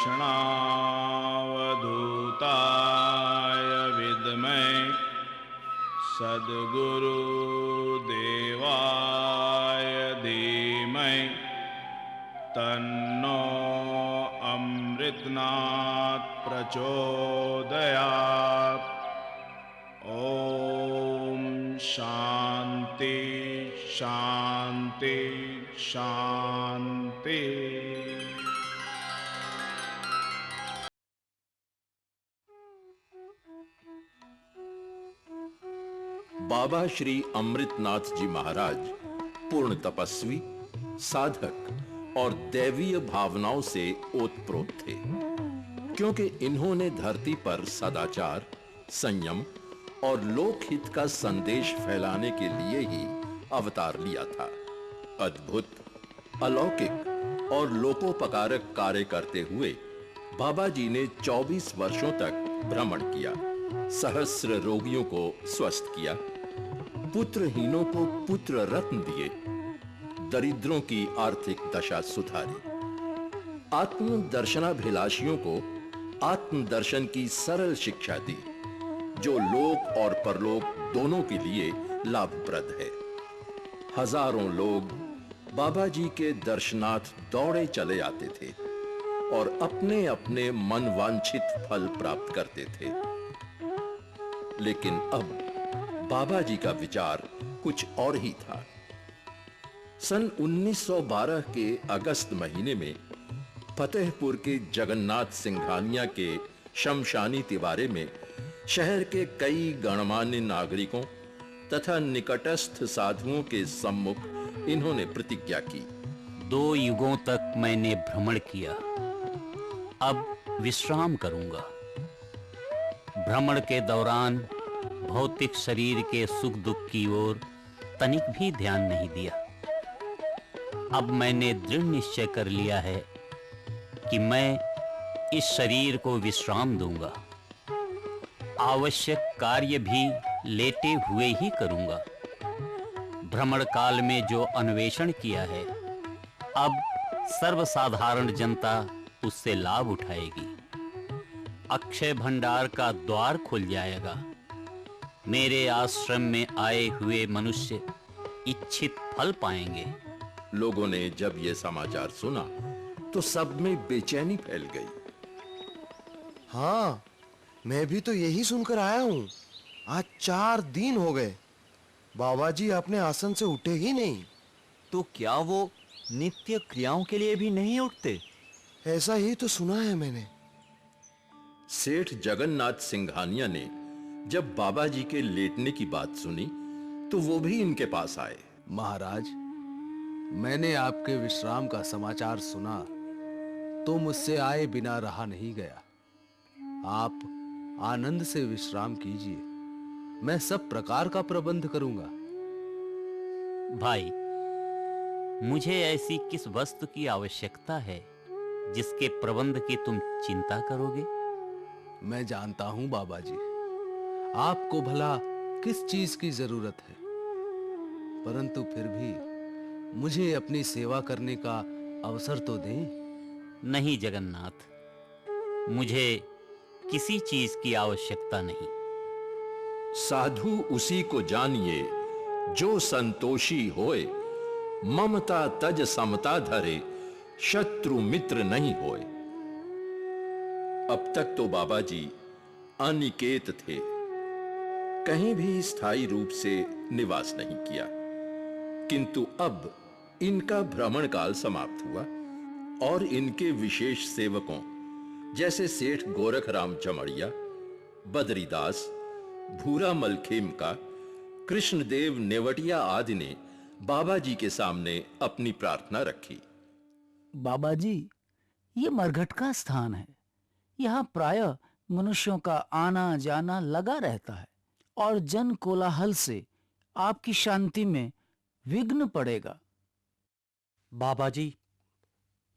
कृष्णावधूताय विद्महे सद्गुरुदेवाय धीमहि तन्नो अमृतनाथ प्रचोदयात्। ओम शांति शांति शांति। बाबा श्री अमृतनाथ जी महाराज पूर्ण तपस्वी, साधक और दैवीय भावनाओं से ओतप्रोत थे, क्योंकि इन्होंने धरती पर सदाचार, संयम और लोकहित का संदेश फैलाने के लिए ही अवतार लिया था। अद्भुत, अलौकिक और लोकोपकारक कार्य करते हुए बाबा जी ने 24 वर्षों तक भ्रमण किया, सहस्र रोगियों को स्वस्थ किया, पुत्रहीनों को पुत्र रत्न दिए, दरिद्रों की आर्थिक दशा सुधारी, आत्म दर्शनाभिलाषियों को आत्मदर्शन की सरल शिक्षा दी, जो लोक और परलोक दोनों के लिए लाभप्रद है। हजारों लोग बाबा जी के दर्शनार्थ दौड़े चले आते थे और अपने अपने मनवांछित फल प्राप्त करते थे। लेकिन अब बाबा जी का विचार कुछ और ही था। सन 1912 के अगस्त महीने में फतेहपुर के जगन्नाथ सिंघानिया के शमशानी तिवारे में शहर के कई गणमान्य नागरिकों तथा निकटस्थ साधुओं के सम्मुख इन्होंने प्रतिज्ञा की। 2 युगों तक मैंने भ्रमण किया, अब विश्राम करूंगा। भ्रमण के दौरान भौतिक शरीर के सुख दुख की ओर तनिक भी ध्यान नहीं दिया। अब मैंने दृढ़ निश्चय कर लिया है कि मैं इस शरीर को विश्राम दूंगा। आवश्यक कार्य भी लेटे हुए ही करूंगा। भ्रमण काल में जो अन्वेषण किया है, अब सर्वसाधारण जनता उससे लाभ उठाएगी। अक्षय भंडार का द्वार खुल जाएगा। मेरे आश्रम में आए हुए मनुष्य इच्छित फल पाएंगे। लोगों ने जब यह समाचार सुना तो सब में बेचैनी फैल गई। हाँ, मैं भी तो यही सुनकर आया हूँ। आज 4 दिन हो गए, बाबा जी अपने आसन से उठे ही नहीं। तो क्या वो नित्य क्रियाओं के लिए भी नहीं उठते? ऐसा ही तो सुना है मैंने। सेठ जगन्नाथ सिंघानिया ने जब बाबा जी के लेटने की बात सुनी तो वो भी इनके पास आए। महाराज, मैंने आपके विश्राम का समाचार सुना तो मुझसे आए बिना रहा नहीं गया। आप आनंद से विश्राम कीजिए, मैं सब प्रकार का प्रबंध करूंगा। भाई, मुझे ऐसी किस वस्तु की आवश्यकता है जिसके प्रबंध की तुम चिंता करोगे? मैं जानता हूं बाबा जी, आपको भला किस चीज की जरूरत है, परंतु फिर भी मुझे अपनी सेवा करने का अवसर तो दें। नहीं जगन्नाथ, मुझे किसी चीज की आवश्यकता नहीं। साधु उसी को जानिए जो संतोषी होए, ममता तज समता धरे, शत्रु मित्र नहीं होए। अब तक तो बाबा जी अनिकेत थे, कहीं भी स्थायी रूप से निवास नहीं किया, किंतु अब इनका भ्रमण काल समाप्त हुआ और इनके विशेष सेवकों जैसे सेठ गोरखराम चमड़िया, बद्रीदास, भूरा मलखेमका, कृष्णदेव नेवटिया आदि ने बाबा जी के सामने अपनी प्रार्थना रखी। बाबा जी, ये मरघट का स्थान है। यहाँ प्रायः मनुष्यों का आना जाना लगा रहता है और जन कोलाहल से आपकी शांति में विघ्न पड़ेगा। बाबा जी,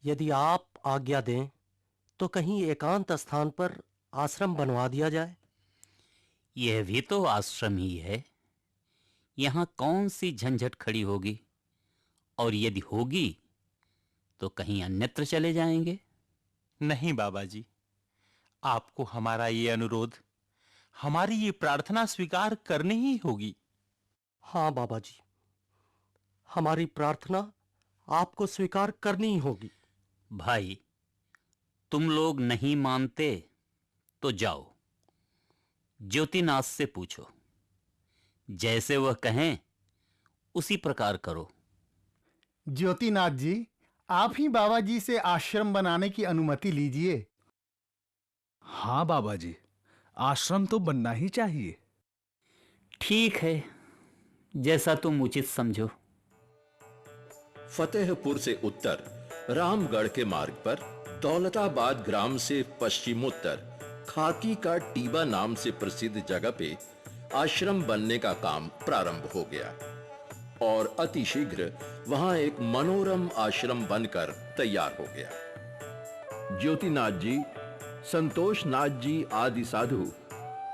यदि आप आज्ञा दें तो कहीं एकांत स्थान पर आश्रम बनवा दिया जाए। यह भी तो आश्रम ही है। यहाँ कौन सी झंझट खड़ी होगी, और यदि होगी तो कहीं अन्यत्र चले जाएंगे। नहीं बाबा जी, आपको हमारा ये अनुरोध, हमारी ये प्रार्थना स्वीकार करनी ही होगी। हाँ बाबा जी, हमारी प्रार्थना आपको स्वीकार करनी ही होगी। भाई, तुम लोग नहीं मानते तो जाओ, ज्योतिनाथ से पूछो, जैसे वह कहें उसी प्रकार करो। ज्योतिनाथ जी, आप ही बाबा जी से आश्रम बनाने की अनुमति लीजिए। हाँ बाबा जी, आश्रम तो बनना ही चाहिए। ठीक है, जैसा तुम उचित समझो। फतेहपुर से उत्तर रामगढ़ के मार्ग पर दौलताबाद ग्राम से पश्चिमोत्तर खाकी का टीबा नाम से प्रसिद्ध जगह पे आश्रम बनने का काम प्रारंभ हो गया और अतिशीघ्र वहां एक मनोरम आश्रम बनकर तैयार हो गया। ज्योतिनाथ जी, संतोषनाथ जी आदि साधु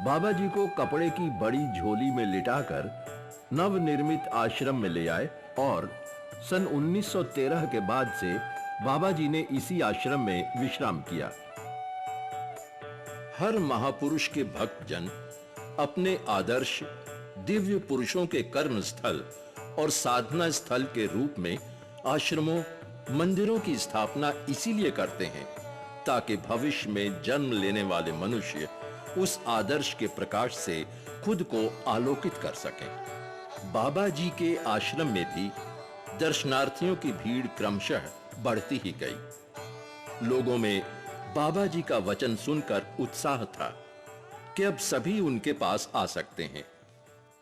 बाबा जी को कपड़े की बड़ी झोली में लिटाकर नवनिर्मित आश्रम में ले आए और सन 1913 के बाद से बाबा जी ने इसी आश्रम में विश्राम किया। हर महापुरुष के भक्तजन अपने आदर्श दिव्य पुरुषों के कर्म स्थल और साधना स्थल के रूप में आश्रमों, मंदिरों की स्थापना इसीलिए करते हैं ताकि भविष्य में जन्म लेने वाले मनुष्य उस आदर्श के प्रकाश से खुद को आलोकित कर सकें। बाबा जी के आश्रम में भी दर्शनार्थियों की भीड़ क्रमशः बढ़ती ही गई। लोगों में बाबा जी का वचन सुनकर उत्साह था कि अब सभी उनके पास आ सकते हैं।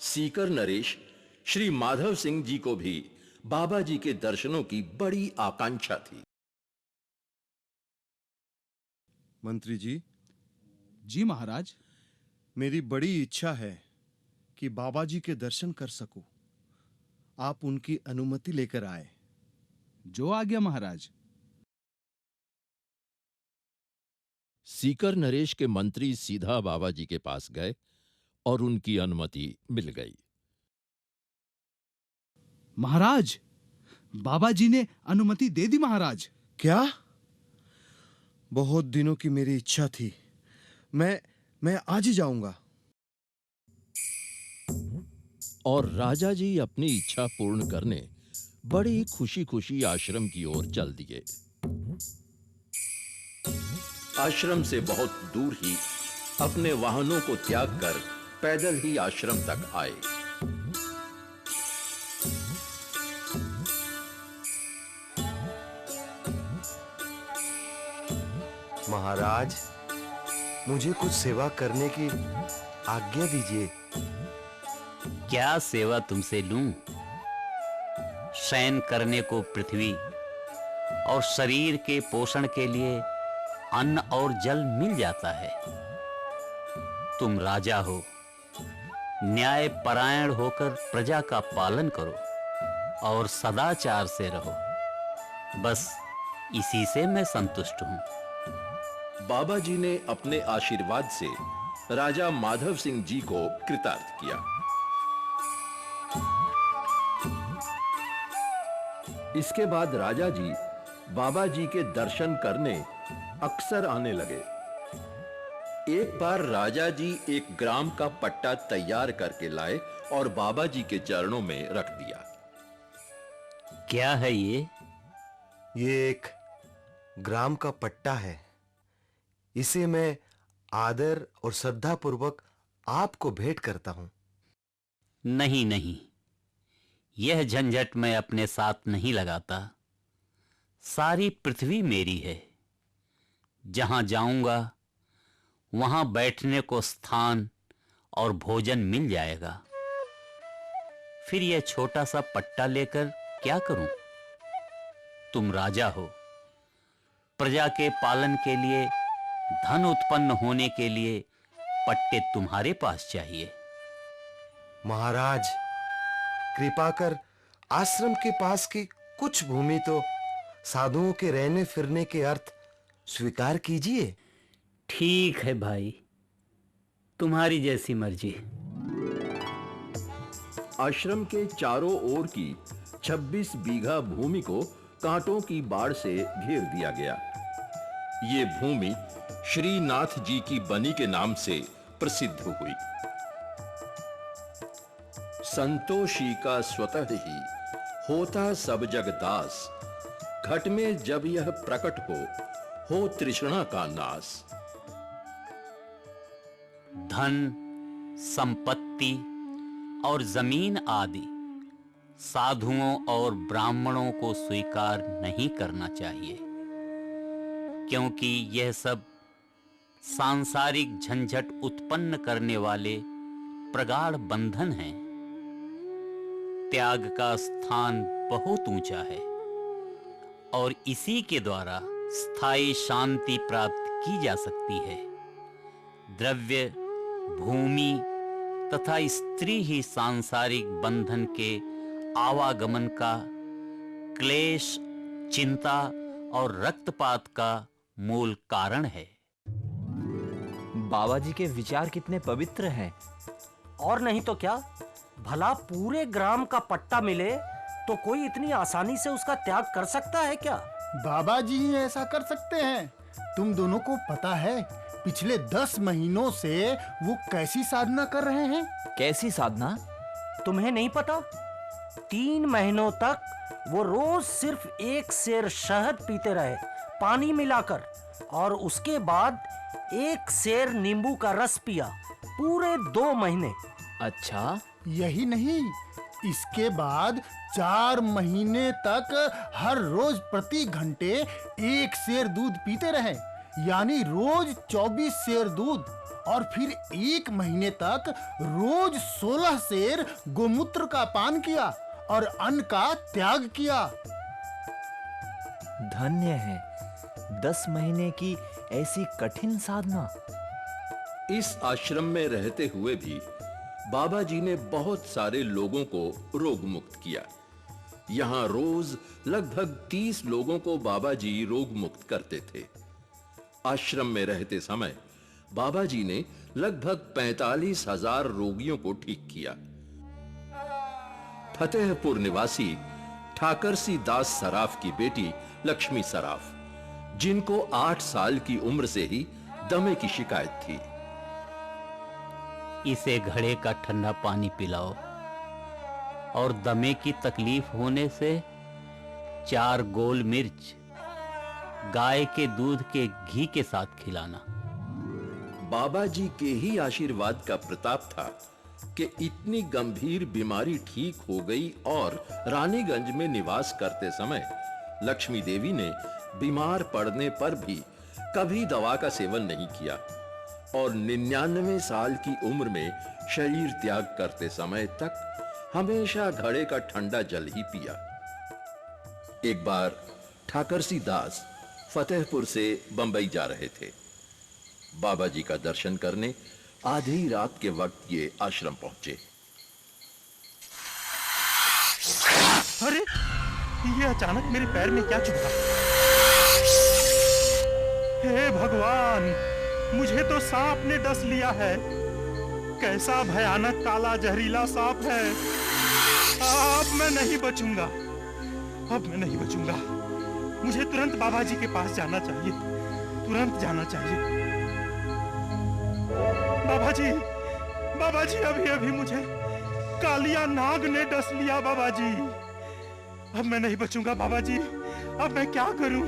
सीकर नरेश श्री माधव सिंह जी को भी बाबा जी के दर्शनों की बड़ी आकांक्षा थी। मंत्री जी। जी महाराज। मेरी बड़ी इच्छा है कि बाबा जी के दर्शन कर सकूं। आप उनकी अनुमति लेकर आए। जो आज्ञा महाराज। सीकर नरेश के मंत्री सीधा बाबा जी के पास गए और उनकी अनुमति मिल गई। महाराज, बाबा जी ने अनुमति दे दी महाराज। क्या? बहुत दिनों की मेरी इच्छा थी। मैं आज ही जाऊंगा। और राजा जी अपनी इच्छा पूर्ण करने बड़ी खुशी-खुशी आश्रम की ओर चल दिए। आश्रम से बहुत दूर ही अपने वाहनों को त्याग कर पैदल ही आश्रम तक आए। महाराज, मुझे कुछ सेवा करने की आज्ञा दीजिए। क्या सेवा तुमसे लूं? शयन करने को पृथ्वी और शरीर के पोषण के लिए अन्न और जल मिल जाता है। तुम राजा हो, न्याय परायण होकर प्रजा का पालन करो और सदाचार से रहो। बस इसी से मैं संतुष्ट हूं। बाबा जी ने अपने आशीर्वाद से राजा माधव सिंह जी को कृतार्थ किया। इसके बाद राजा जी बाबा जी के दर्शन करने अक्सर आने लगे। एक बार राजा जी एक ग्राम का पट्टा तैयार करके लाए और बाबा जी के चरणों में रख दिया। क्या है ये? ये एक ग्राम का पट्टा है। इसे मैं आदर और श्रद्धा पूर्वक आपको भेंट करता हूं। नहीं नहीं, यह झंझट मैं अपने साथ नहीं लगाता। सारी पृथ्वी मेरी है। जहां जाऊंगा वहां बैठने को स्थान और भोजन मिल जाएगा। फिर यह छोटा सा पट्टा लेकर क्या करूं? तुम राजा हो, प्रजा के पालन के लिए, धन उत्पन्न होने के लिए पट्टे तुम्हारे पास चाहिए। महाराज, कृपा कर आश्रम के पास की कुछ भूमि तो साधुओं के रहने फिरने के अर्थ स्वीकार कीजिए। ठीक है भाई, तुम्हारी जैसी मर्जी। आश्रम के चारों ओर की 26 बीघा भूमि को कांटों की बाढ़ से घेर दिया गया। ये भूमि श्रीनाथ जी की बनी के नाम से प्रसिद्ध हुई। संतोषी का स्वतः ही होता सब जग दास, घट में जब यह प्रकट हो तृष्णा का नाश। धन, संपत्ति और जमीन आदि साधुओं और ब्राह्मणों को स्वीकार नहीं करना चाहिए, क्योंकि यह सब सांसारिक झंझट उत्पन्न करने वाले प्रगाढ़ बंधन हैं। त्याग का स्थान बहुत ऊंचा है और इसी के द्वारा स्थायी शांति प्राप्त की जा सकती है। द्रव्य, भूमि तथा स्त्री ही सांसारिक बंधन के आवागमन का, क्लेश, चिंता और रक्तपात का मूल कारण है। बाबा जी के विचार कितने पवित्र हैं। और नहीं तो क्या, भला पूरे ग्राम का पट्टा मिले तो कोई इतनी आसानी से उसका त्याग कर सकता है क्या? बाबा जी ही ऐसा कर सकते हैं। तुम दोनों को पता है पिछले 10 महीनों से वो कैसी साधना कर रहे हैं? कैसी साधना? तुम्हें नहीं पता? 3 महीनों तक वो रोज सिर्फ 1 सेर शहद पीते रहे, पानी मिलाकर, और उसके बाद 1 सेर नींबू का रस पिया, पूरे 2 महीने। अच्छा, यही नहीं, इसके बाद 4 महीने तक हर रोज प्रति घंटे 1 सेर दूध पीते रहे, यानी रोज 24 सेर दूध, और फिर 1 महीने तक रोज 16 सेर गोमूत्र का पान किया और अन्न का त्याग किया। धन्य है 10 महीने की ऐसी कठिन साधना। इस आश्रम में रहते हुए भी बाबा जी ने बहुत सारे लोगों को रोग मुक्त किया। यहां रोज लगभग 30 लोगों को बाबा जी रोग मुक्त करते थे। आश्रम में रहते समय बाबा जी ने लगभग 45,000 रोगियों को ठीक किया। फतेहपुर निवासी ठाकरसी दास सराफ की बेटी लक्ष्मी सराफ, जिनको 8 साल की उम्र से ही दमे की शिकायत थी। इसे घड़े का ठंडा पानी पिलाओ और दमे की तकलीफ होने से 4 गोल मिर्च गाय के दूध के घी के साथ खिलाना। बाबा जी के ही आशीर्वाद का प्रताप था कि इतनी गंभीर बीमारी ठीक हो गई और रानीगंज में निवास करते समय लक्ष्मी देवी ने बीमार पड़ने पर भी कभी दवा का सेवन नहीं किया और 99 साल की उम्र में शरीर त्याग करते समय तक हमेशा घड़े का ठंडा जल ही पिया। एक बार ठाकरसी दास फतेहपुर से बंबई जा रहे थे। बाबा जी का दर्शन करने आधी रात के वक्त ये आश्रम पहुंचे। अरे, ये अचानक मेरे पैर में क्या चुभा? हे भगवान, मुझे तो सांप ने डस लिया है। कैसा भयानक काला जहरीला सांप है। अब मैं नहीं बचूंगा, अब मैं नहीं बचूंगा। मुझे तुरंत बाबा जी के पास जाना चाहिए, तुरंत जाना चाहिए। बाबा जी, अभी अभी मुझे कालिया नाग ने डस लिया बाबा जी। अब मैं नहीं बचूंगा बाबा जी, अब मैं क्या करूं?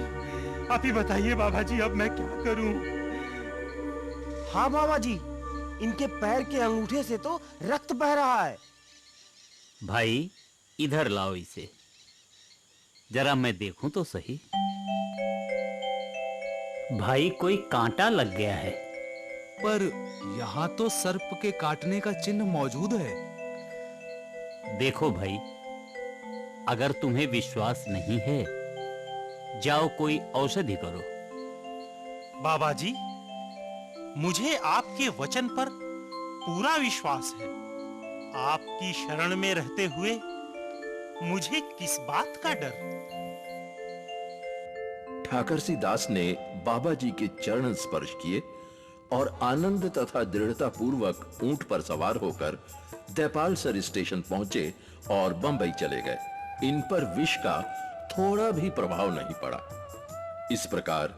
आप ही बताइए बाबा जी, अब मैं क्या करूं? हाँ बाबा जी, इनके पैर के अंगूठे से तो रक्त बह रहा है। भाई, इधर लाओ इसे, जरा मैं देखूं तो सही। भाई, कोई कांटा लग गया है। पर यहाँ तो सर्प के काटने का चिन्ह मौजूद है। देखो भाई, अगर तुम्हें विश्वास नहीं है, जाओ कोई औषधि करो। बाबा जी, मुझे आपके वचन पर पूरा विश्वास है। आपकी शरण में रहते हुए मुझे किस बात का डर? ठाकरसी दास ने बाबा जी के चरण स्पर्श किए और आनंद तथा दृढ़ता पूर्वक ऊंट पर सवार होकर देपालसर स्टेशन पहुंचे और बंबई चले गए। इन पर विष का थोड़ा भी प्रभाव नहीं पड़ा। इस प्रकार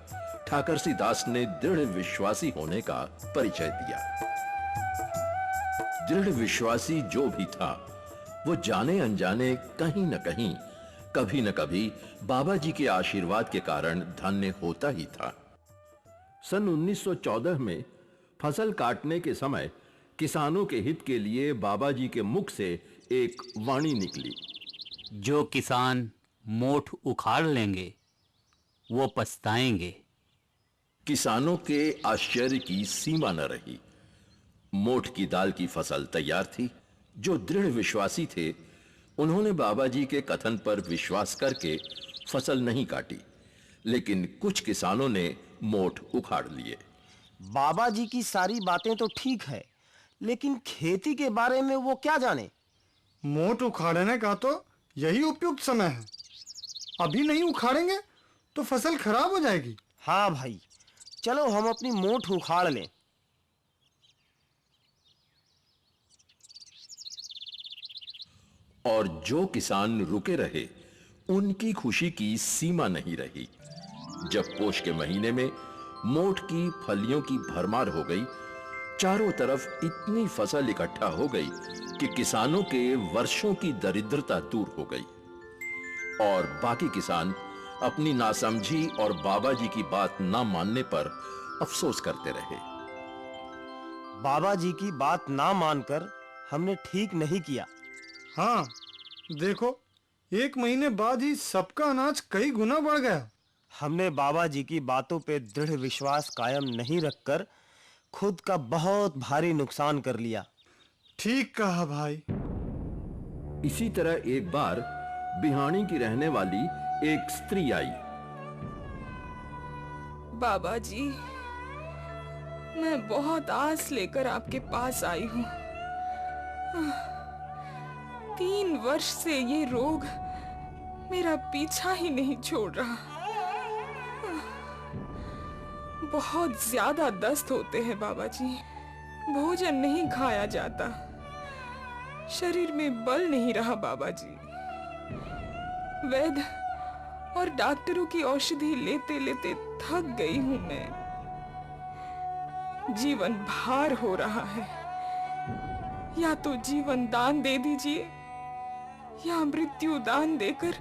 ठाकरसी दास ने दृढ़ विश्वासी होने का परिचय दिया। दृढ़ विश्वासी जो भी था, वो जाने अनजाने कहीं न कहीं, कभी न कभी बाबा जी के आशीर्वाद के कारण धन्य होता ही था। सन 1914 में फसल काटने के समय किसानों के हित के लिए बाबा जी के मुख से एक वाणी निकली। जो किसान मोठ उखाड़ लेंगे वो पछताएंगे। किसानों के आश्चर्य की सीमा न रही। मोठ की दाल की फसल तैयार थी। जो दृढ़ विश्वासी थे, उन्होंने बाबा जी के कथन पर विश्वास करके फसल नहीं काटी, लेकिन कुछ किसानों ने मोठ उखाड़ लिए। बाबा जी की सारी बातें तो ठीक है, लेकिन खेती के बारे में वो क्या जाने? मोठ उखाड़ने का तो यही उपयुक्त समय है। अभी नहीं उखाड़ेंगे तो फसल खराब हो जाएगी। हाँ भाई, चलो हम अपनी मोठ उखाड़ लें। और जो किसान रुके रहे, उनकी खुशी की सीमा नहीं रही। जब पोष के महीने में मोठ की फलियों की भरमार हो गई, चारों तरफ इतनी फसल इकट्ठा हो गई कि किसानों के वर्षों की दरिद्रता दूर हो गई और बाकी किसान अपनी नासमझी और बाबा जी की बात ना मानने पर अफसोस करते रहे। बाबा जी की बात ना मानकर हमने ठीक नहीं किया। हाँ, देखो, 1 महीने बाद ही सबका अनाज कई गुना बढ़ गया। हमने बाबा जी की बातों पे दृढ़ विश्वास कायम नहीं रखकर खुद का बहुत भारी नुकसान कर लिया। ठीक कहा भाई। इसी तरह एक बार बिहानी की रहने वाली एक स्त्री आई। बाबा जी, मैं बहुत आस लेकर आपके पास आई हूँ। 3 वर्ष से ये रोग मेरा पीछा ही नहीं छोड़ रहा। बहुत ज्यादा दस्त होते हैं बाबा जी। भोजन नहीं खाया जाता। शरीर में बल नहीं रहा बाबा जी। वैद्य और डॉक्टरों की औषधि लेते लेते थक गई हूं मैं। जीवन भार हो रहा है। या तो जीवन दान दे दीजिए या मृत्यु दान देकर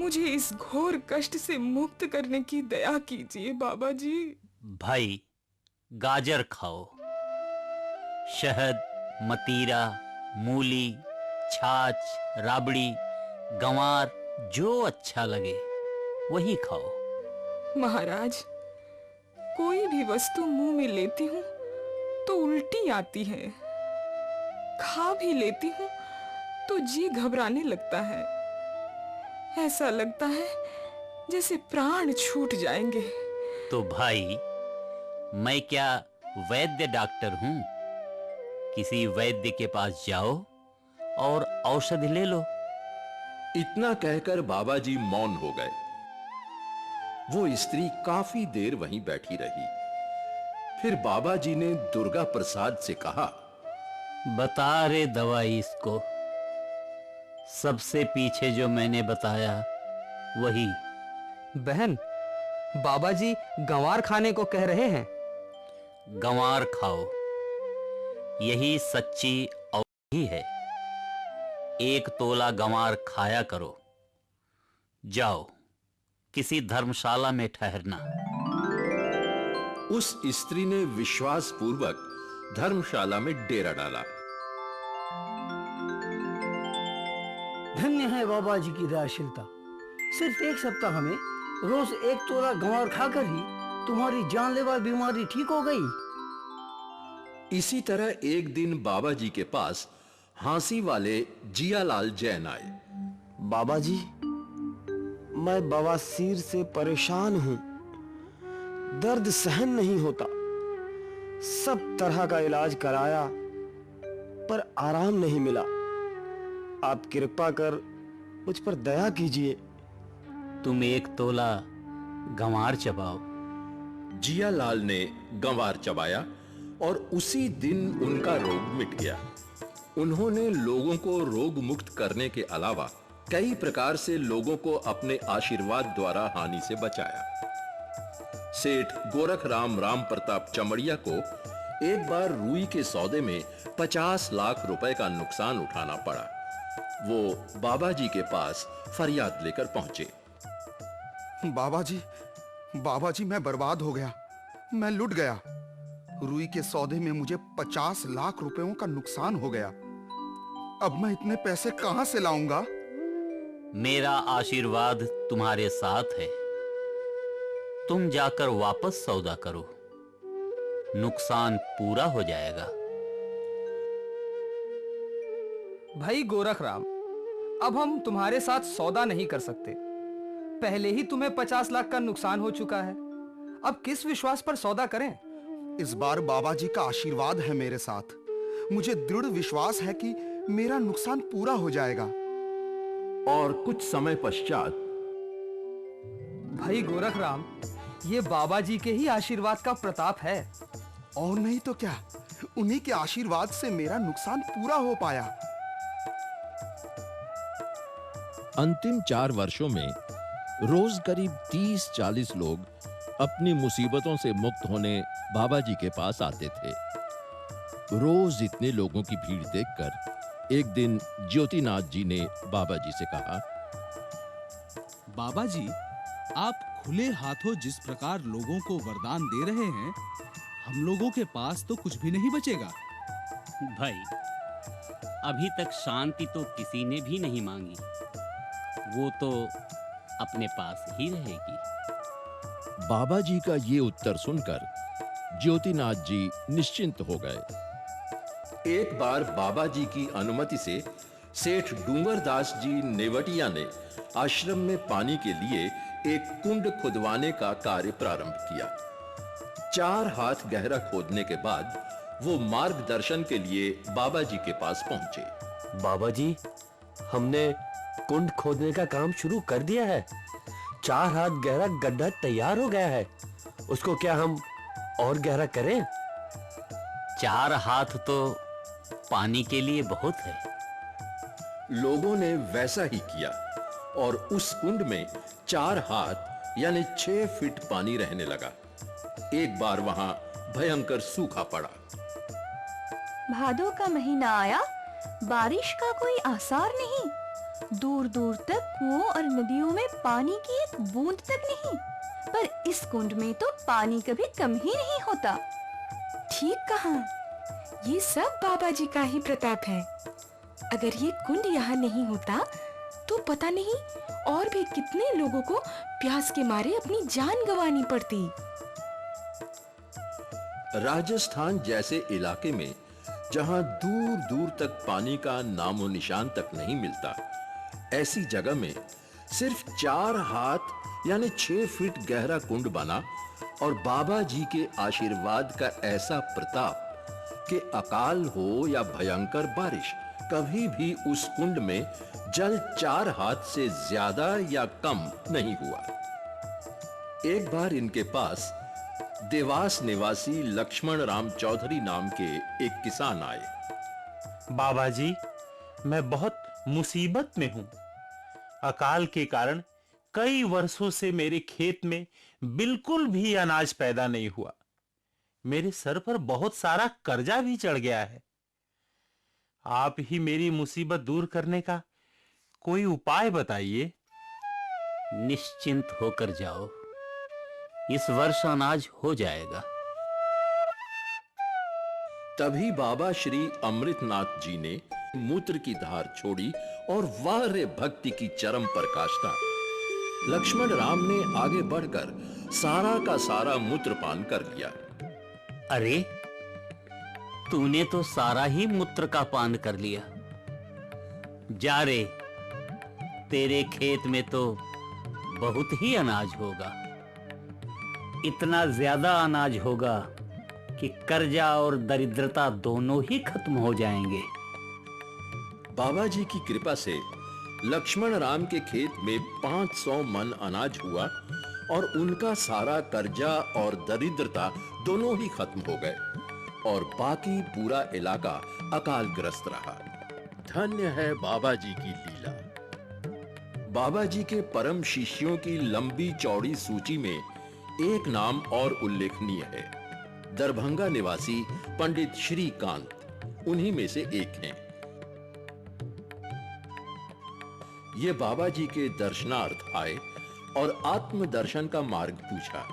मुझे इस घोर कष्ट से मुक्त करने की दया कीजिए बाबा जी। भाई, गाजर खाओ। शहद, मतीरा, मूली, छाछ, राबड़ी, गंवार, जो अच्छा लगे वही खाओ। महाराज, कोई भी वस्तु मुंह में लेती हूँ तो उल्टी आती है। खा भी लेती हूँ तो जी घबराने लगता है। ऐसा लगता है जैसे प्राण छूट जाएंगे। तो भाई, मैं क्या वैद्य डॉक्टर हूं? किसी वैद्य के पास जाओ और औषधि ले लो। इतना कहकर बाबा जी मौन हो गए। वो स्त्री काफी देर वहीं बैठी रही। फिर बाबा जी ने दुर्गा प्रसाद से कहा, बता रे दवाई इसको। सबसे पीछे जो मैंने बताया वही। बहन, बाबा जी गंवार खाने को कह रहे हैं। गंवार खाओ, यही सच्ची औषधि है। 1 तोला गंवार खाया करो। जाओ, किसी धर्मशाला में ठहरना। उस स्त्री ने विश्वास पूर्वक धर्मशाला में डेरा डाला। धन्य है बाबा जी की दयाशीलता। सिर्फ 1 सप्ताह में रोज 1 तोला गंवार खाकर ही तुम्हारी जानलेवा बीमारी ठीक हो गई। इसी तरह एक दिन बाबा जी के पास हांसी वाले जियालाल जैन आए। बाबा जी, मैं बवासीर से परेशान हूं। दर्द सहन नहीं होता। सब तरह का इलाज कराया पर आराम नहीं मिला। आप कृपा कर मुझ पर दया कीजिए। तुम 1 तोला गंवार चबाओ। जियालाल ने गंवार चबाया और उसी दिन उनका रोग मिट गया। उन्होंने लोगों को रोग मुक्त करने के अलावा कई प्रकार से लोगों को अपने आशीर्वाद द्वारा हानि से बचाया। सेठ गोरख राम प्रताप चमड़िया को एक बार रुई के सौदे में 50 लाख रुपए का नुकसान उठाना पड़ा। वो बाबा जी के पास फरियाद लेकर पहुंचे। बाबा जी मैं बर्बाद हो गया, मैं लुट गया। रुई के सौदे में मुझे 50 लाख रुपयों का नुकसान हो गया। अब मैं इतने पैसे कहां से लाऊंगा? मेरा आशीर्वाद तुम्हारे साथ है। तुम जाकर वापस सौदा करो, नुकसान पूरा हो जाएगा। भाई गोरख राम, अब हम तुम्हारे साथ सौदा नहीं कर सकते। पहले ही तुम्हें 50 लाख का नुकसान हो चुका है। अब किस विश्वास पर सौदा करें? इस बार बाबा जी का आशीर्वाद है मेरे साथ। मुझे दृढ़ विश्वास है कि मेरा नुकसान पूरा हो जाएगा। और कुछ समय पश्चात भाई गोरख राम, ये बाबा जी के ही आशीर्वाद का प्रताप है। और नहीं तो क्या, उन्हीं के आशीर्वाद से मेरा नुकसान पूरा हो पाया। अंतिम 4 वर्षों में रोज करीब 30-40 लोग अपनी मुसीबतों से मुक्त होने बाबा जी के पास आते थे। रोज इतने लोगों की भीड़ देखकर एक दिन ज्योतिनाथ जी ने बाबा जी से कहा, बाबा जी, आप खुले हाथों जिस प्रकार लोगों को वरदान दे रहे हैं, हम लोगों के पास तो कुछ भी नहीं बचेगा। भाई, अभी तक शांति तो किसी ने भी नहीं मांगी, वो तो अपने पास ही रहेगी। बाबा जी का ये उत्तर सुनकर ज्योतिनाथ जी निश्चिंत हो गए। एक बार बाबा जी की अनुमति से सेठ डूंगरदास जी नेवटिया ने आश्रम में पानी के लिए एक कुंड खुदवाने का कार्य प्रारंभ किया। 4 हाथ गहरा खोदने के बाद वो मार्गदर्शन के लिए बाबा जी के पास पहुंचे। बाबा जी, हमने कुंड खोदने का काम शुरू कर दिया है। 4 हाथ गहरा गड्ढा तैयार हो गया है। उसको क्या हम और गहरा करें? 4 हाथ तो पानी के लिए बहुत है। लोगों ने वैसा ही किया और उस कुंड में 4 हाथ यानी 6 फीट पानी रहने लगा। एक बार वहां भयंकर सूखा पड़ा। भादों का महीना आया, बारिश का कोई आसार नहीं। दूर दूर तक कुओं और नदियों में पानी की एक बूंद तक नहीं। पर इस कुंड में तो पानी कभी कम ही नहीं होता। ठीक कहा, ये सब बाबा जी का ही प्रताप है। अगर ये कुंड यहाँ नहीं होता तो पता नहीं और भी कितने लोगों को प्यास के मारे अपनी जान गंवानी पड़ती। राजस्थान जैसे इलाके में जहां दूर दूर तक पानी का नामो निशान तक नहीं मिलता, ऐसी जगह में सिर्फ 4 हाथ यानी 6 फीट गहरा कुंड बना और बाबा जी के आशीर्वाद का ऐसा प्रताप कि अकाल हो या भयंकर बारिश, कभी भी उस कुंड में जल 4 हाथ से ज्यादा या कम नहीं हुआ। एक बार इनके पास देवास निवासी लक्ष्मण राम चौधरी नाम के एक किसान आए। बाबा जी, मैं बहुत मुसीबत में हूं। अकाल के कारण कई वर्षों से मेरे खेत में बिल्कुल भी अनाज पैदा नहीं हुआ। मेरे सर पर बहुत सारा कर्जा भी चढ़ गया है। आप ही मेरी मुसीबत दूर करने का कोई उपाय बताइए। निश्चिंत होकर जाओ, इस वर्ष अनाज हो जाएगा। तभी बाबा श्री अमृतनाथ जी ने मूत्र की धार छोड़ी और वाह रे भक्ति की चरम पराकाष्ठा। लक्ष्मण राम ने आगे बढ़कर सारा का सारा मूत्रपान कर लिया। अरे, तूने तो सारा ही मूत्र का पान कर लिया। जा रे, तेरे खेत में तो बहुत ही अनाज होगा। इतना ज्यादा अनाज होगा कि कर्जा और दरिद्रता दोनों ही खत्म हो जाएंगे। बाबा जी की कृपा से लक्ष्मण राम के खेत में 500 मन अनाज हुआ और उनका सारा कर्जा और दरिद्रता दोनों ही खत्म हो गए और बाकी पूरा इलाका अकालग्रस्त रहा। धन्य है बाबा जी की लीला। बाबा जी के परम शिष्यों की लंबी चौड़ी सूची में एक नाम और उल्लेखनीय है। दरभंगा निवासी पंडित श्रीकांत उन्हीं में से एक हैं। ये बाबा जी के दर्शनार्थ आए और आत्मदर्शन का मार्ग पूछा।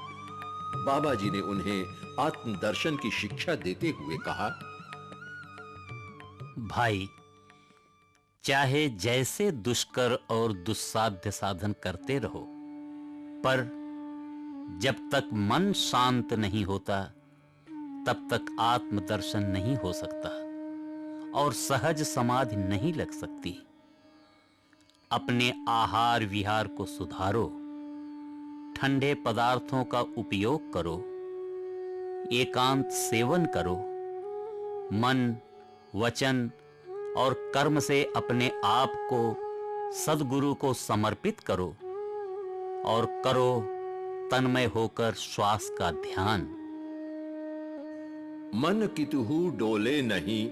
बाबा जी ने उन्हें आत्मदर्शन की शिक्षा देते हुए कहा, भाई, चाहे जैसे दुष्कर और दुस्साध्य साधन करते रहो, पर जब तक मन शांत नहीं होता तब तक आत्मदर्शन नहीं हो सकता और सहज समाधि नहीं लग सकती। अपने आहार विहार को सुधारो, ठंडे पदार्थों का उपयोग करो, एकांत सेवन करो, मन, वचन और कर्म से अपने आप को सद्गुरु को समर्पित करो और करो तन्मय होकर श्वास का ध्यान। मन कितहु डोले नहीं,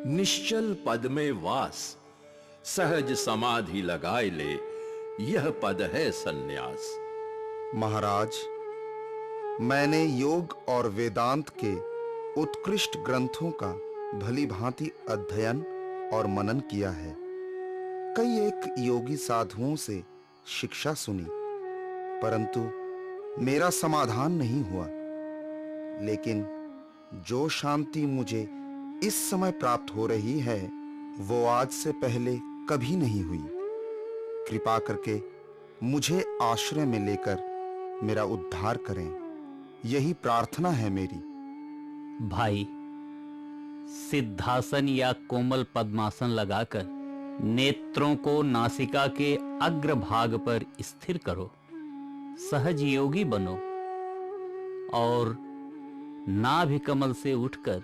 निश्चल पद में वास, सहज समाधि लगाए ले, यह पद है सन्यास। महाराज, मैंने योग और वेदांत के उत्कृष्ट ग्रंथों का भली भांति अध्ययन और मनन किया है। कई एक योगी साधुओं से शिक्षा सुनी, परंतु मेरा समाधान नहीं हुआ। लेकिन जो शांति मुझे इस समय प्राप्त हो रही है, वो आज से पहले कभी नहीं हुई। कृपा करके मुझे आश्रय में लेकर मेरा उद्धार करें, यही प्रार्थना है मेरी। भाई, सिद्धासन या कोमल पद्मासन लगाकर नेत्रों को नासिका के अग्र भाग पर स्थिर करो, सहज योगी बनो और नाभि कमल से उठकर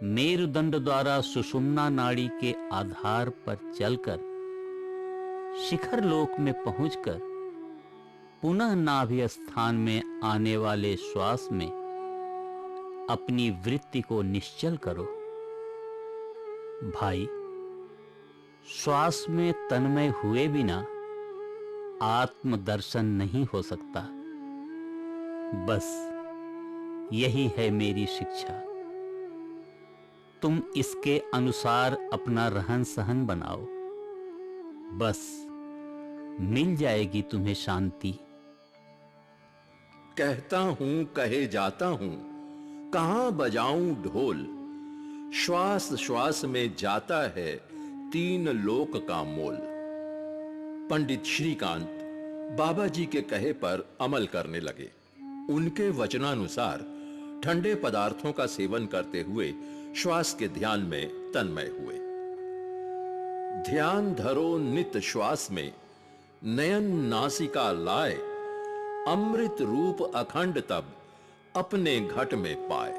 मेरुदंड द्वारा सुषुम्ना नाड़ी के आधार पर चलकर शिखर लोक में पहुंचकर पुनः नाभि स्थान में आने वाले श्वास में अपनी वृत्ति को निश्चल करो। भाई, श्वास में तन्मय हुए बिना आत्मदर्शन नहीं हो सकता। बस यही है मेरी शिक्षा। तुम इसके अनुसार अपना रहन सहन बनाओ, बस मिल जाएगी तुम्हें शांति। कहता हूं कहे जाता हूं, कहां बजाऊं ढोल, श्वास श्वास में जाता है 3 लोक का मोल। पंडित श्रीकांत बाबा जी के कहे पर अमल करने लगे। उनके वचनानुसार ठंडे पदार्थों का सेवन करते हुए श्वास के ध्यान में तन्मय हुए। ध्यान धरो नित श्वास में, नयन नासिका लाए, अमृत रूप अखंड तब अपने घट में पाए।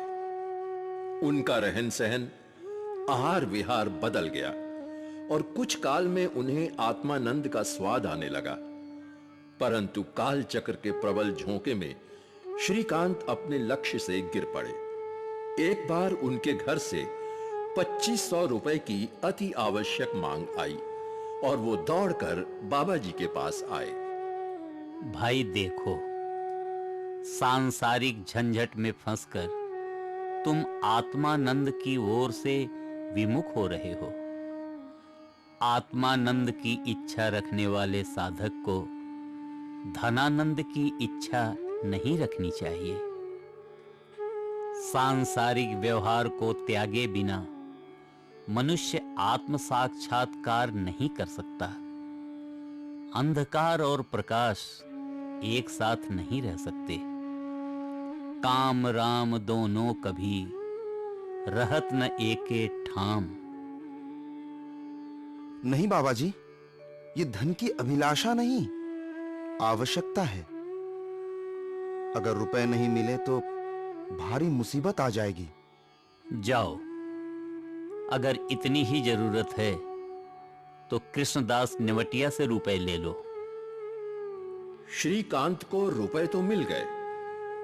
उनका रहन सहन, आहार विहार बदल गया और कुछ काल में उन्हें आत्मानंद का स्वाद आने लगा। परंतु काल चक्र के प्रबल झोंके में श्रीकांत अपने लक्ष्य से गिर पड़े। एक बार उनके घर से 2500 रुपए की अति आवश्यक मांग आई और वो दौड़कर बाबा जी के पास आए। भाई देखो, सांसारिक झंझट में फंसकर तुम आत्मानंद की ओर से विमुख हो रहे हो। आत्मानंद की इच्छा रखने वाले साधक को धनानंद की इच्छा नहीं रखनी चाहिए। सांसारिक व्यवहार को त्यागे बिना मनुष्य आत्म साक्षात्कार नहीं कर सकता। अंधकार और प्रकाश एक साथ नहीं रह सकते। काम राम दोनों कभी रहत न एके ठाम। नहीं बाबा जी, ये धन की अभिलाषा नहीं, आवश्यकता है। अगर रुपए नहीं मिले तो भारी मुसीबत आ जाएगी। जाओ, अगर इतनी ही जरूरत है तो कृष्णदास नेवटिया से रुपए ले लो। श्रीकांत को रुपए तो मिल गए।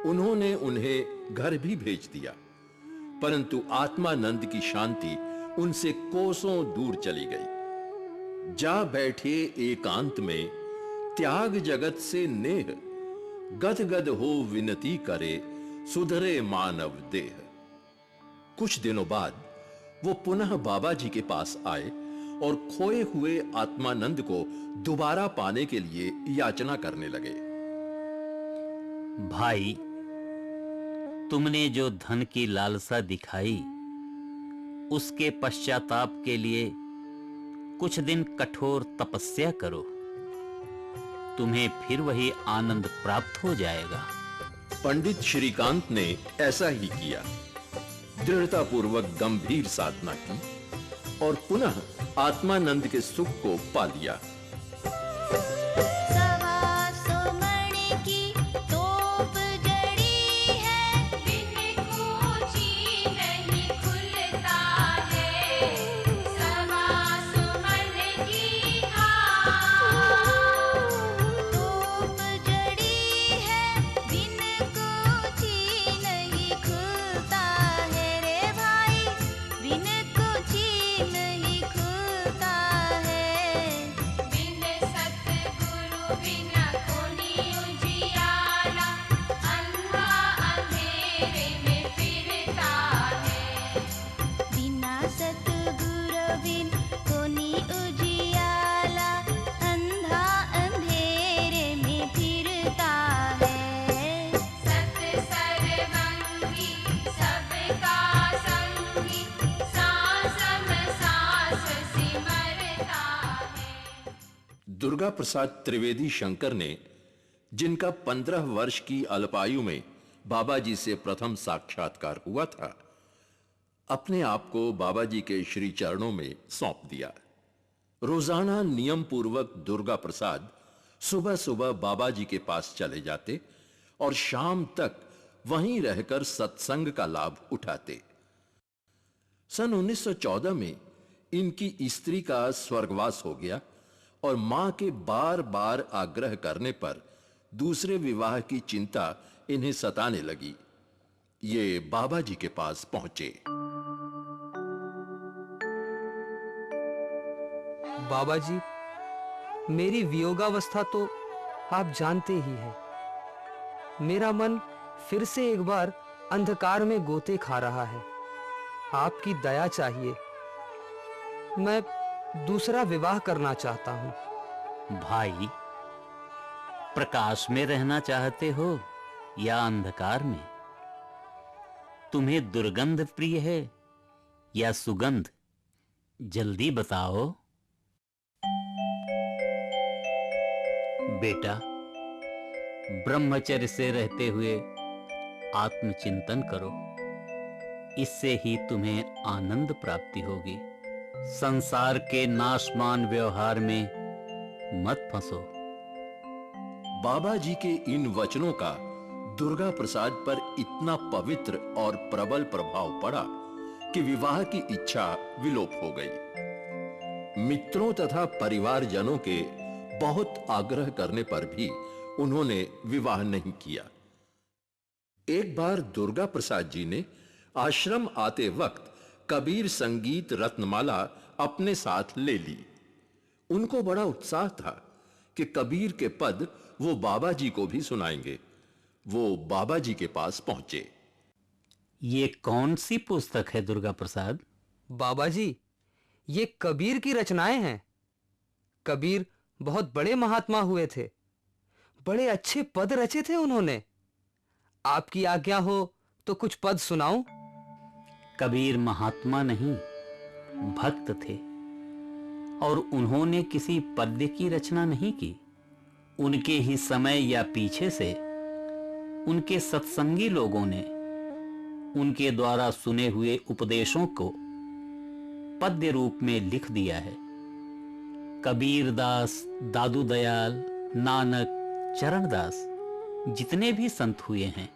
उन्होंने उन्हें घर भी भेज दिया, परंतु आत्मानंद की शांति उनसे कोसों दूर चली गई। जा बैठे एकांत में, त्याग जगत से नेह, गदगद हो विनती करे सुधरे मानव देह। कुछ दिनों बाद वो पुनः बाबा जी के पास आए और खोए हुए आत्मानंद को दोबारा पाने के लिए याचना करने लगे। भाई, तुमने जो धन की लालसा दिखाई, उसके पश्चाताप के लिए कुछ दिन कठोर तपस्या करो, तुम्हें फिर वही आनंद प्राप्त हो जाएगा। पंडित श्रीकांत ने ऐसा ही किया। दृढ़तापूर्वक गंभीर साधना की और पुनः आत्मानंद के सुख को पा लिया। दुर्गा प्रसाद त्रिवेदी शंकर ने, जिनका 15 वर्ष की अल्पायु में बाबा जी से प्रथम साक्षात्कार हुआ था, अपने आप को बाबा जी के श्री चरणों में सौंप दिया। रोजाना नियम पूर्वक दुर्गा प्रसाद सुबह सुबह बाबा जी के पास चले जाते और शाम तक वहीं रहकर सत्संग का लाभ उठाते। सन 1914 में इनकी स्त्री का स्वर्गवास हो गया और मां के बार बार आग्रह करने पर दूसरे विवाह की चिंता इन्हें सताने लगी। ये बाबा जी के पास पहुंचे। बाबा जी, मेरी वियोगावस्था तो आप जानते ही हैं। मेरा मन फिर से एक बार अंधकार में गोते खा रहा है। आपकी दया चाहिए। मैं दूसरा विवाह करना चाहता हूं। भाई, प्रकाश में रहना चाहते हो या अंधकार में? तुम्हें दुर्गंध प्रिय है या सुगंध? जल्दी बताओ। बेटा, ब्रह्मचर्य से रहते हुए आत्मचिंतन करो, इससे ही तुम्हें आनंद प्राप्ति होगी। संसार के नाशमान व्यवहार में मत फंसो। बाबा जी के इन वचनों का दुर्गा प्रसाद पर इतना पवित्र और प्रबल प्रभाव पड़ा कि विवाह की इच्छा विलोप हो गई। मित्रों तथा परिवारजनों के बहुत आग्रह करने पर भी उन्होंने विवाह नहीं किया। एक बार दुर्गा प्रसाद जी ने आश्रम आते वक्त कबीर संगीत रत्नमाला अपने साथ ले ली। उनको बड़ा उत्साह था कि कबीर के पद वो बाबा जी को भी सुनाएंगे। वो बाबा जी के पास पहुंचे। ये कौन सी पुस्तक है दुर्गा प्रसाद? बाबा जी, ये कबीर की रचनाएं हैं। कबीर बहुत बड़े महात्मा हुए थे। बड़े अच्छे पद रचे थे उन्होंने। आपकी आज्ञा हो तो कुछ पद सुनाऊं? कबीर महात्मा नहीं, भक्त थे, और उन्होंने किसी पद्य की रचना नहीं की। उनके ही समय या पीछे से उनके सत्संगी लोगों ने उनके द्वारा सुने हुए उपदेशों को पद्य रूप में लिख दिया है। कबीरदास, दादू दयाल, नानक, चरणदास जितने भी संत हुए हैं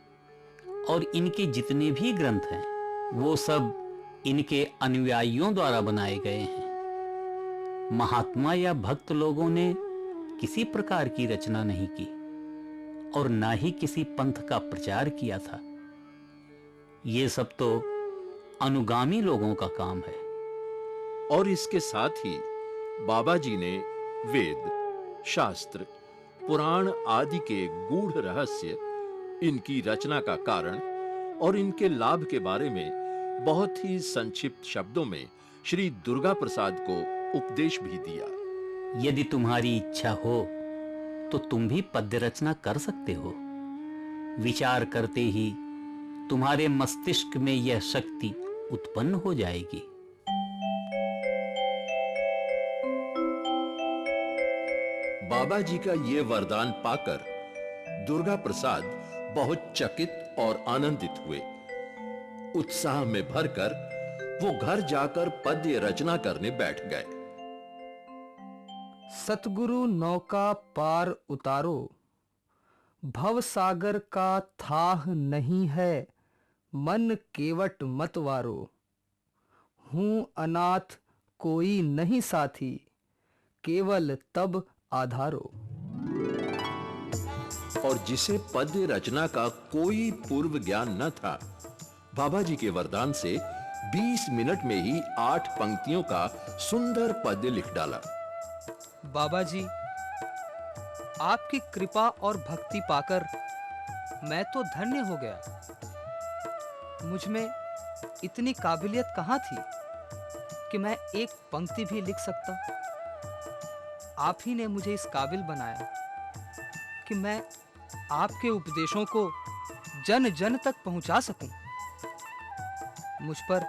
और इनके जितने भी ग्रंथ हैं, वो सब इनके अनुयायियों द्वारा बनाए गए हैं। महात्मा या भक्त लोगों ने किसी प्रकार की रचना नहीं की और ना ही किसी पंथ का प्रचार किया था। ये सब तो अनुगामी लोगों का काम है। और इसके साथ ही बाबा जी ने वेद, शास्त्र, पुराण आदि के गूढ़ रहस्य, इनकी रचना का कारण और इनके लाभ के बारे में बहुत ही संक्षिप्त शब्दों में श्री दुर्गा प्रसाद को उपदेश भी दिया। यदि तुम्हारी इच्छा हो तो तुम भी पद्य रचना कर सकते हो। विचार करते ही तुम्हारे मस्तिष्क में यह शक्ति उत्पन्न हो जाएगी। बाबा जी का ये वरदान पाकर दुर्गा प्रसाद बहुत चकित और आनंदित हुए। उत्साह में भरकर वो घर जाकर पद्य रचना करने बैठ गए। सतगुरु नौका पार उतारो, भव सागर का थाह नहीं है, मन केवट मतवारो। हूं अनाथ कोई नहीं साथी, केवल तब आधारो। और जिसे पद्य रचना का कोई पूर्व ज्ञान न था, बाबा जी के वरदान से 20 मिनट में ही 8 पंक्तियों का सुंदर पद्य लिख डाला। बाबा जी, आपकी कृपा और भक्ति पाकर मैं तो धन्य हो गया। मुझ में इतनी काबिलियत कहाँ थी कि मैं एक पंक्ति भी लिख सकता। आप ही ने मुझे इस काबिल बनाया कि मैं आपके उपदेशों को जन जन तक पहुंचा सकूं। मुझ पर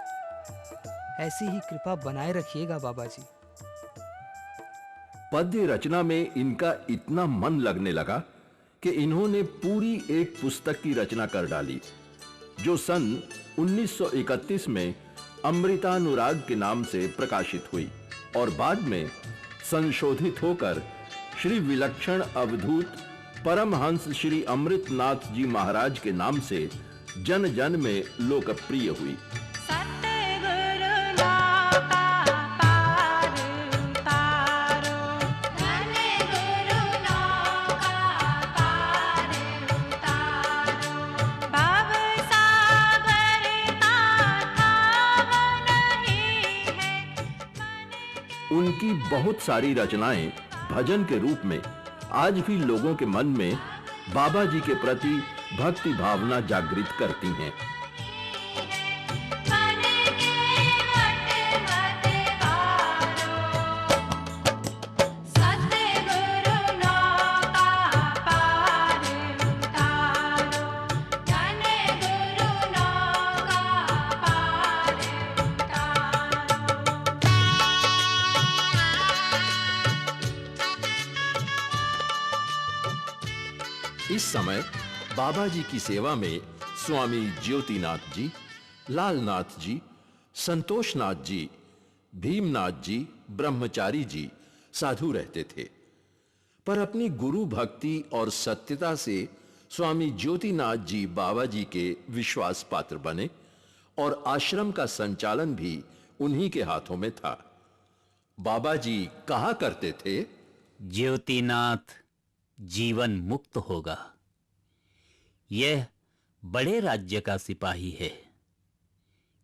ऐसी ही कृपा बनाए रखिएगा बाबा जी। पद्य रचना में इनका इतना मन लगने लगा कि इन्होंने पूरी एक पुस्तक की रचना कर डाली, जो सन 1931 में अमृतानुराग के नाम से प्रकाशित हुई और बाद में संशोधित होकर श्री विलक्षण अवधूत परमहंस श्री अमृतनाथ जी महाराज के नाम से जन जन में लोकप्रिय हुई। उनकी बहुत सारी रचनाएं भजन के रूप में आज भी लोगों के मन में बाबा जी के प्रति भक्ति भावना जागृत करती हैं। इस समय बाबा जी की सेवा में स्वामी ज्योतिनाथ जी, लालनाथ जी, संतोषनाथ जी, भीमनाथ जी, ब्रह्मचारी जी साधु रहते थे। पर अपनी गुरु भक्ति और सत्यता से स्वामी ज्योतिनाथ जी बाबा जी के विश्वास पात्र बने और आश्रम का संचालन भी उन्हीं के हाथों में था। बाबा जी कहा करते थे, ज्योतिनाथ जीवन मुक्त होगा। यह बड़े राज्य का सिपाही है।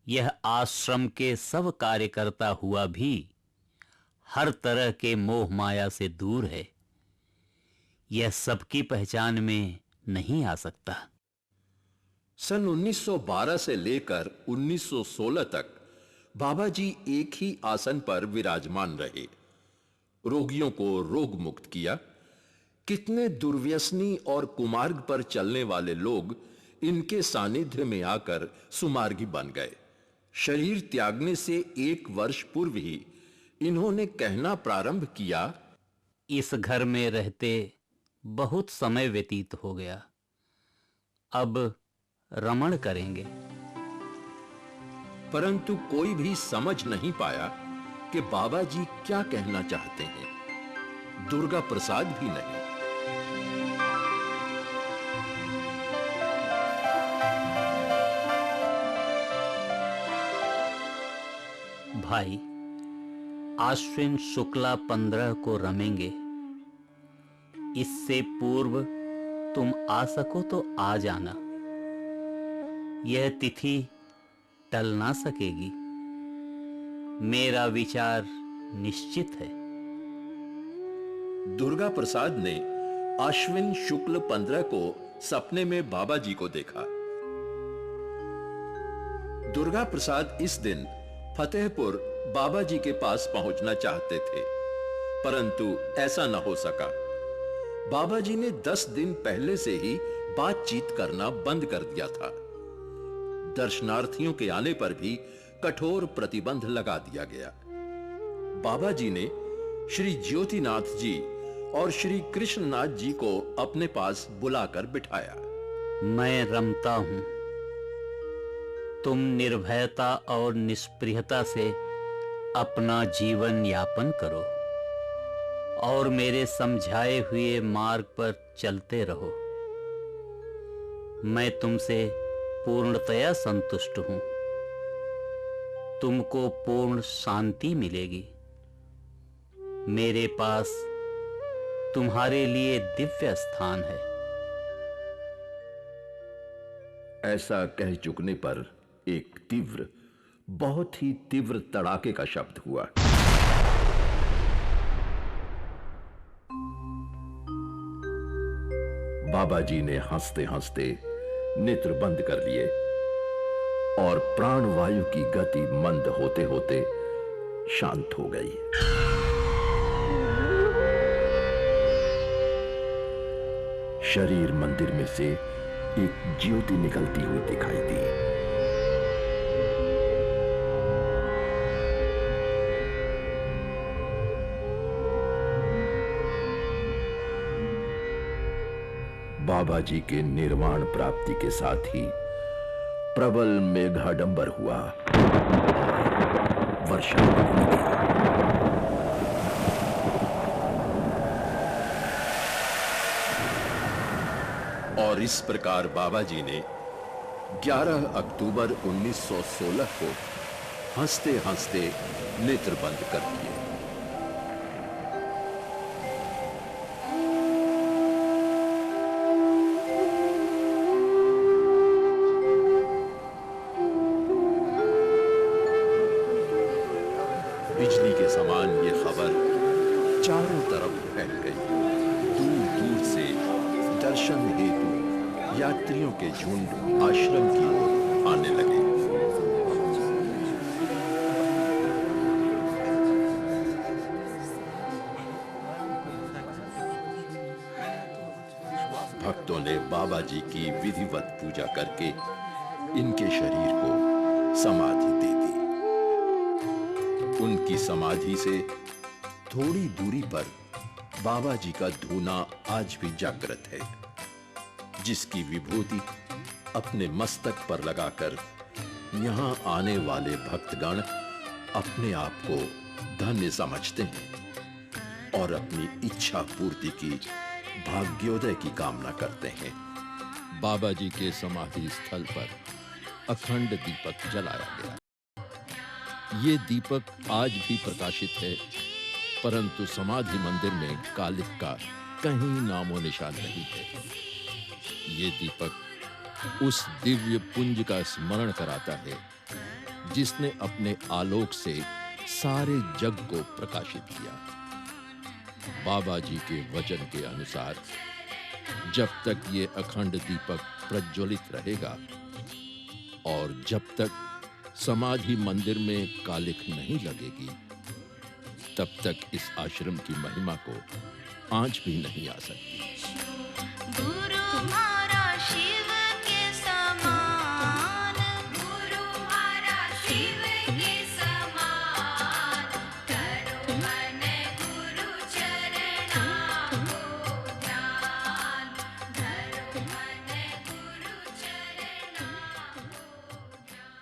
यह आश्रम के सब कार्यकर्ता हुआ भी हर तरह के मोह माया से दूर है। यह सबकी पहचान में नहीं आ सकता। सन 1912 से लेकर 1916 तक बाबा जी एक ही आसन पर विराजमान रहे। रोगियों को रोग मुक्त किया। कितने दुर्व्यसनी और कुमार्ग पर चलने वाले लोग इनके सानिध्य में आकर सुमार्गी बन गए। शरीर त्यागने से 1 वर्ष पूर्व ही इन्होंने कहना प्रारंभ किया, इस घर में रहते बहुत समय व्यतीत हो गया, अब रमण करेंगे। परंतु कोई भी समझ नहीं पाया कि बाबा जी क्या कहना चाहते हैं। दुर्गा प्रसाद भी नहीं। भाई, आश्विन शुक्ला 15 को रमेंगे। इससे पूर्व तुम आ सको तो आ जाना। यह तिथि टल ना सकेगी। मेरा विचार निश्चित है। दुर्गा प्रसाद ने आश्विन शुक्ल 15 को सपने में बाबा जी को देखा। दुर्गा प्रसाद इस दिन फतेहपुर बाबा जी के पास पहुंचना चाहते थे, परंतु ऐसा न हो सका। बाबा जी ने 10 दिन पहले से ही बातचीत करना बंद कर दिया था। दर्शनार्थियों के आने पर भी कठोर प्रतिबंध लगा दिया गया। बाबा जी ने श्री ज्योतिनाथ जी और श्री कृष्णनाथ जी को अपने पास बुलाकर बिठाया। मैं रमता हूं, तुम निर्भयता और निष्प्रियता से अपना जीवन यापन करो और मेरे समझाए हुए मार्ग पर चलते रहो। मैं तुमसे पूर्णतया संतुष्ट हूं। तुमको पूर्ण शांति मिलेगी। मेरे पास तुम्हारे लिए दिव्य स्थान है। ऐसा कह चुकने पर एक तीव्र, बहुत ही तीव्र तड़ाके का शब्द हुआ। बाबा जी ने हंसते हंसते नेत्र बंद कर लिए और प्राणवायु की गति मंद होते होते शांत हो गई। शरीर मंदिर में से एक ज्योति निकलती हुई दिखाई दी। बाबा जी के निर्वाण प्राप्ति के साथ ही प्रबल मेघाडंबर हुआ, वर्षा होने लगी। और इस प्रकार बाबा जी ने 11 अक्टूबर 1916 को हंसते हंसते नेत्र बंद कर दिए। बिजली के समान ये खबर चारों तरफ फैल गई। दूर दूर से दर्शन हेतु यात्रियों के झुंड आश्रम की ओर आने लगे। भक्तों ने बाबा जी की विधिवत पूजा करके इनके शरीर को समाधि दे दी। उनकी समाधि से थोड़ी दूरी पर बाबा जी का धूना आज भी जागृत है, जिसकी विभूति अपने मस्तक पर लगाकर यहां आने वाले भक्तगण अपने आप को धन्य समझते हैं और अपनी इच्छा पूर्ति की भाग्योदय की कामना करते हैं। बाबा जी के समाधि स्थल पर अखंड दीपक जलाया गया। ये दीपक आज भी प्रकाशित है, परंतु समाधि मंदिर में कालिख का कहीं नामो निशान नहीं है। ये दीपक उस दिव्य पुंज का स्मरण कराता है जिसने अपने आलोक से सारे जग को प्रकाशित किया। बाबा जी के वचन के अनुसार जब तक ये अखंड दीपक प्रज्वलित रहेगा और जब तक समाधि मंदिर में कालिख नहीं लगेगी, तब तक इस आश्रम की महिमा को आंच भी नहीं आ सकती। गुरु मारा शिव के समान, गुरु मारा शिव के समान, करो मन गुरु चरणा को ध्यान, करो मन गुरु चरणा को ध्यान।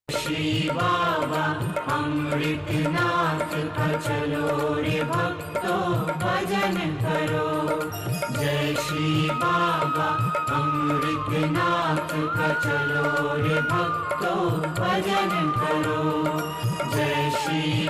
श्री बाबा अमृतनाथ का चलो रे भक्तों भजन करो। जय श्री बाबा अमृतनाथ का चलो रे भक्तों भजन करो। जय श्री